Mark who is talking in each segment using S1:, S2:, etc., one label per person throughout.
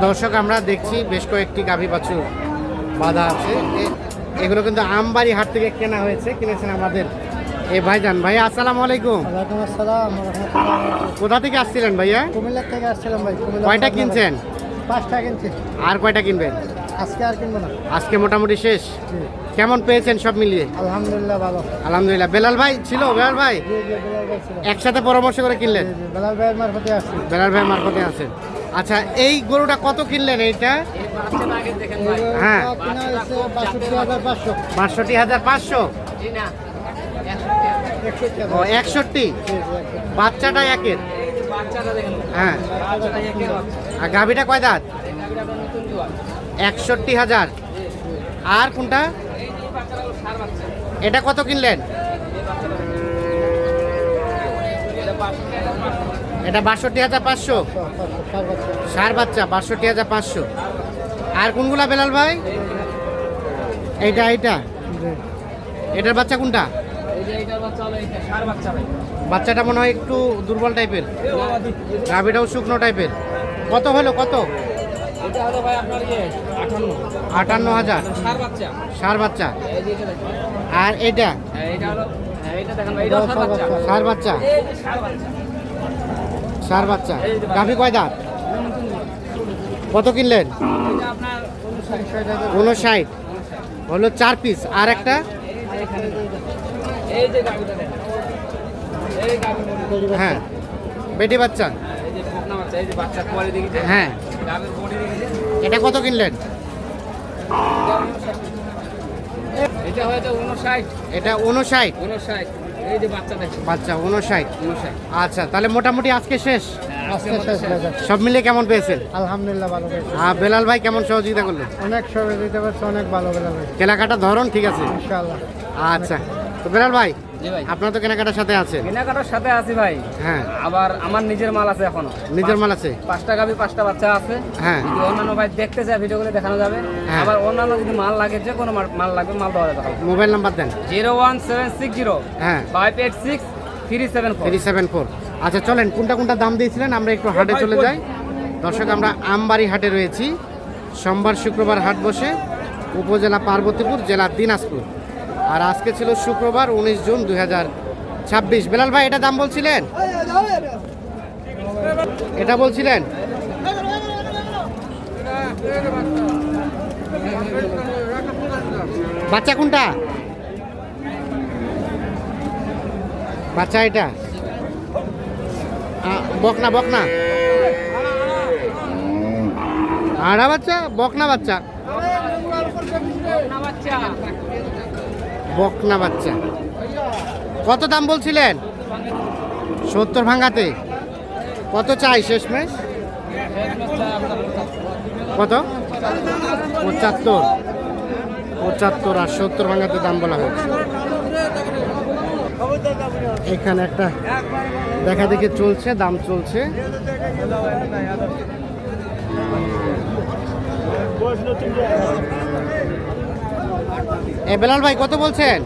S1: দর্শক আমরা দেখছি বেশ কয়েকটি গাভী বাছুর বাঁধা আছে। এগুলো কিন্তু আমবাড়ি হাট থেকে কেনা হয়েছে, কিনেছেন আমাদের এই ভাইজান। ভাই আসসালামু আলাইকুম।
S2: ওয়ালাইকুম আসসালাম ওয়া রাহমাতুল্লাহ।
S1: কোথা থেকে আসছিলেন ভাইয়া?
S2: কুমিল্লা থেকে আসছিলাম ভাই। কুমিল্লা
S1: কয়টা কিনছেন?
S2: 5টা কিনছি।
S1: আর কয়টা কিনবেন?
S2: আজকে আর কিনবো না।
S1: আজকে মোটামুটি শেষ।
S2: জি।
S1: কেমন পেয়েছেন সব মিলিয়ে?
S2: আলহামদুলিল্লাহ ভালো।
S1: আলহামদুলিল্লাহ। বেলাল ভাই ছিল? বেলাল ভাই
S2: জি জি বেলাল ভাই ছিল।
S1: একসাথে পরামর্শ করে কিনলেন?
S2: জি জি বেলাল ভাইয়ের মারফতে আসছি।
S1: বেলাল ভাই মারফতে আছেন। আচ্ছা, এই গরুটা কত কিনলেন এইটা? হ্যাঁ,
S2: কিনা হয়েছে ৬২,৫০০।
S1: ৬২,৫০০। ও 61। বাচ্চাটা একের? হ্যাঁ। আর গাভীটা কয় দাঁত? ৬১,০০০। আর কোনটা? এটা কত কিনলেন? এটা ৬২,৫০০। সার বাচ্চা ৬২,৫০০। আর কোনগুলা বেলাল ভাই? এইটা এইটা এটার বাচ্চা কোনটা? বাচ্চাটা মনে হয় একটু দুর্বল টাইপের, গাভীটাও শুকনো টাইপের। কত হলো কত? ৫৮,০০০। সার বাচ্চা। আর এটা সার বাচ্চা। সার বাচ্চা। গাভী কয় দাঁত? কত কিনলেন? ৫৯ হলো 4 পিস। আর একটা? হ্যাঁ, বেটি বাচ্চা। হ্যাঁ, এটা কত কিনলেন?
S3: এটা হয়তো 59।
S1: এটা 59।
S3: 59 এই যে বাচ্চা দেখো,
S1: বাচ্চা 59।
S3: 59।
S1: আচ্ছা, তাহলে মোটামুটি আজকে শেষ।
S2: আজকে শেষ বাজার।
S1: সব মিলিয়ে কেমন পেয়েছেন?
S2: আলহামদুলিল্লাহ ভালো পেয়েছি।
S1: আর বেলাল ভাই কেমন সহযোগিতা করলেন?
S2: অনেক সবাই দিতে পারছে, অনেক ভালো বেলাল ভাই।
S1: কেনাকাটা ধরন ঠিক আছে
S2: ইনশাআল্লাহ।
S1: আচ্ছা, তো বেলাল ভাই
S3: জি ভাই,
S1: আপনার তো কেনাকাটার সাথে আছে।
S3: কেনাকাটার সাথে আছি ভাই।
S1: হ্যাঁ,
S3: আবার আমার নিজের মাল আছে এখনো।
S1: নিজের মাল আছে।
S3: 5টা গাভী 5টা বাচ্চা আছে।
S1: হ্যাঁ।
S3: যদি অন্যান্য ভাই দেখতে চায় ভিডিওগুলো দেখানো যাবে।
S1: হ্যাঁ।
S3: আবার অন্যান্য যদি মাল লাগে, যে কোনো মাল লাগবে, মাল দেওয়া যাবে।
S1: মোবাইল নাম্বার দেন।
S3: 01760
S1: হ্যাঁ,
S3: 586 374।
S1: 374। আচ্ছা চলেন, কোনটা কোনটা দাম দিয়েছিলেন আমরা একটু হাটে চলে যাই। দর্শক আমরা আমবাড়ি হাটে রয়েছি। সোমবার শুক্রবার হাট বসে, উপজেলা পার্বতীপুর, জেলা দিনাজপুর। আর আজকে ছিল শুক্রবার 19 জুন 2026। বেলাল ভাই এটা দাম বলছিলেন? এটা বলছিলেন? বাচ্চা কোনটা? বাচ্চা এটা বকনা বকনা আড়া বাচ্চা, বকনা বাচ্চা, বকনা বাচ্চা। কত দাম বলছিলেন? 70 ভাঙাতে। কত চাই শেষমেশ? কত? 75। 75 আর 70 ভাঙাতে দাম বলা হয়েছে। এখানে একটা দেখা দেখি চলছে, দাম চলছে। বেলাল ভাই কত বলছেন?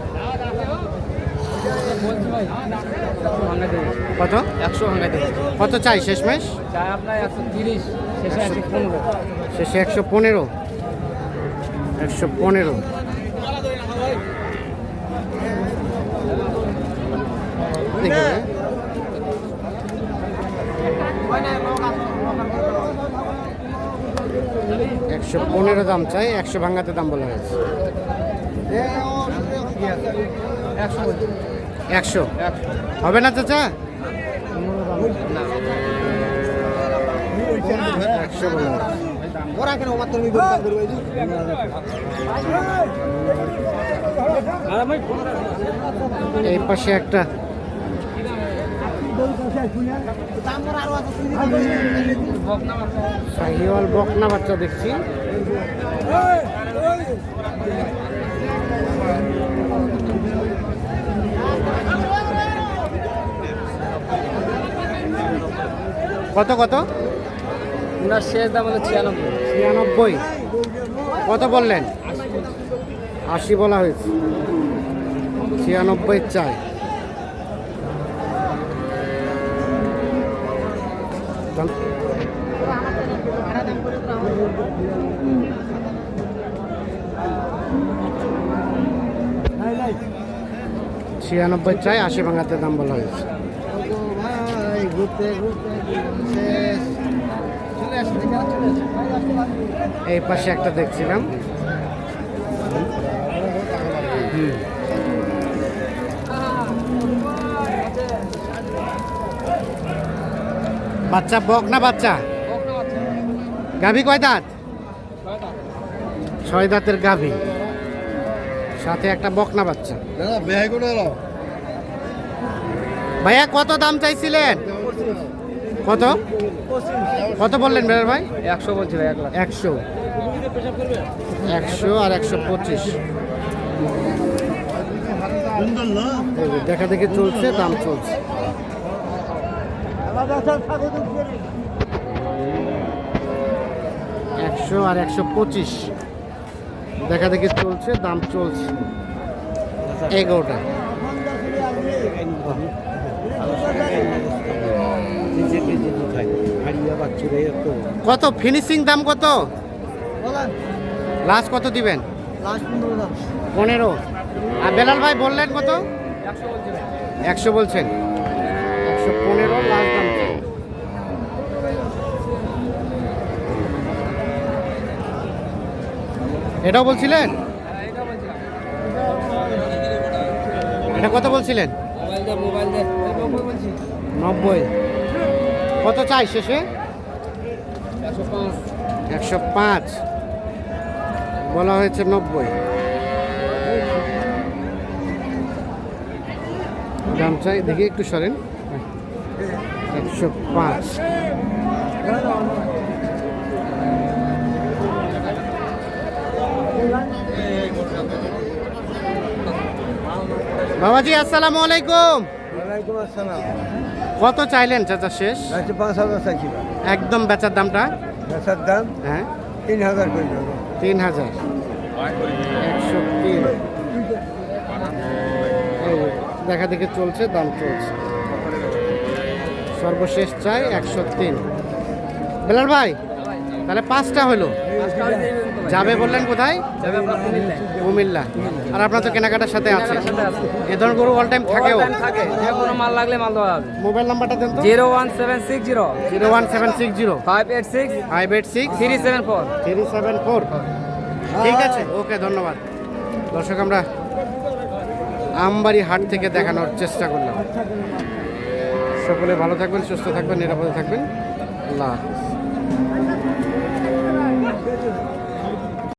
S1: কত?
S3: 100 ভাঙাতে
S1: কত চাই শেষমেশ?
S3: চাই আপনার 130, শেষে 115।
S1: শেষে 115। 115। দেখুন, 115 দাম চাই, 100 ভাঙাতে দাম বলা হয়েছে। 100 হবে না চাচা? 100 বলা হয়েছে। এই পাশে একটা শাহিওয়াল বকনা বাচ্চা দেখছি। কত কত?
S3: ওনার শেষ দাম হলো 96।
S1: 96। কত বললেন? 80 বলা হয়েছে। 96 চাই। ছিয়ানব্বই চাই, 80 ভাঙাতে দাম বলা হয়েছে।
S2: ভাই ঘুরতে ঘুরতে শেষ। চলে আসুন, এখানে চলে আসুন।
S1: এই পাশে একটা দেখছিলাম। বাচ্চা বক না বাচ্চা? গাভী কয় দাঁত? 6 দাঁতের গাভী, সাথে একটা বকনা বাচ্চা। ভাইয়া কত দাম চাইছিলেন? কত কত বললেন বেলাল ভাই?
S3: 100 বলছি ভাই, 1 লাখ।
S1: 100 আর 125। এই যে দেখা দেখি চলছে, দাম চলছে। 100 আর 125 দেখা দেখি চলছে, দাম চলছে। 11টা কত ফিনিশিং দাম কত? লাস্ট কত দিবেন?
S2: লাস্ট
S1: 15। আর বেলাল ভাই বললেন কত?
S3: 100 বলছি ভাই।
S1: 100 বলছেন। 115 লাস্ট দাম। এটাও বলছিলেন?
S3: এটা বলছিলাম।
S1: এটা কত বলছিলেন?
S3: মোবাইল দে 90 বলছি।
S1: 90। কত চাই শেষে?
S3: 105।
S1: 105 বলা হয়েছে। 90 দাম চাই। দেখি একটু সরেন। 105। বাবাজি আসসালামু আলাইকুম।
S2: ওয়ালাইকুম আসসালাম।
S1: কত চাইলেন চাচা শেষ?
S2: 5,000 চাইছিল।
S1: একদম বেচার দামটা?
S2: বেচার দাম
S1: হ্যাঁ
S2: 3,000 করে দেবো।
S1: 3000। 103। এই দেখা দেখে চলছে, দাম চলছে। সর্বশেষ চাই 103। বেলাল ভাই তাহলে 5টা হলো। যাবে বললেন কোথায়?
S3: যাবে আপনার কুমিল্লায়।
S1: কুমিল্লা। আর আপনার তো কেনাকাটার সাথে আছে।
S3: সাথে আছে।
S1: এ ধরনের গরু অল টাইম থাকেও।
S3: থাকে, যে কোনো মাল লাগলে মাল দেওয়া হবে।
S1: মোবাইল নাম্বারটা দেন তো।
S3: 01760
S1: 01760
S3: 586
S1: 586
S3: 374।
S1: 374। ঠিক আছে, ওকে, ধন্যবাদ। দর্শক আমরা আমবাড়ি হাট থেকে দেখানোর চেষ্টা করলাম। সকলে ভালো থাকবেন, সুস্থ থাকবেন, নিরাপদে থাকবেন। আল্লাহ হাফেজ।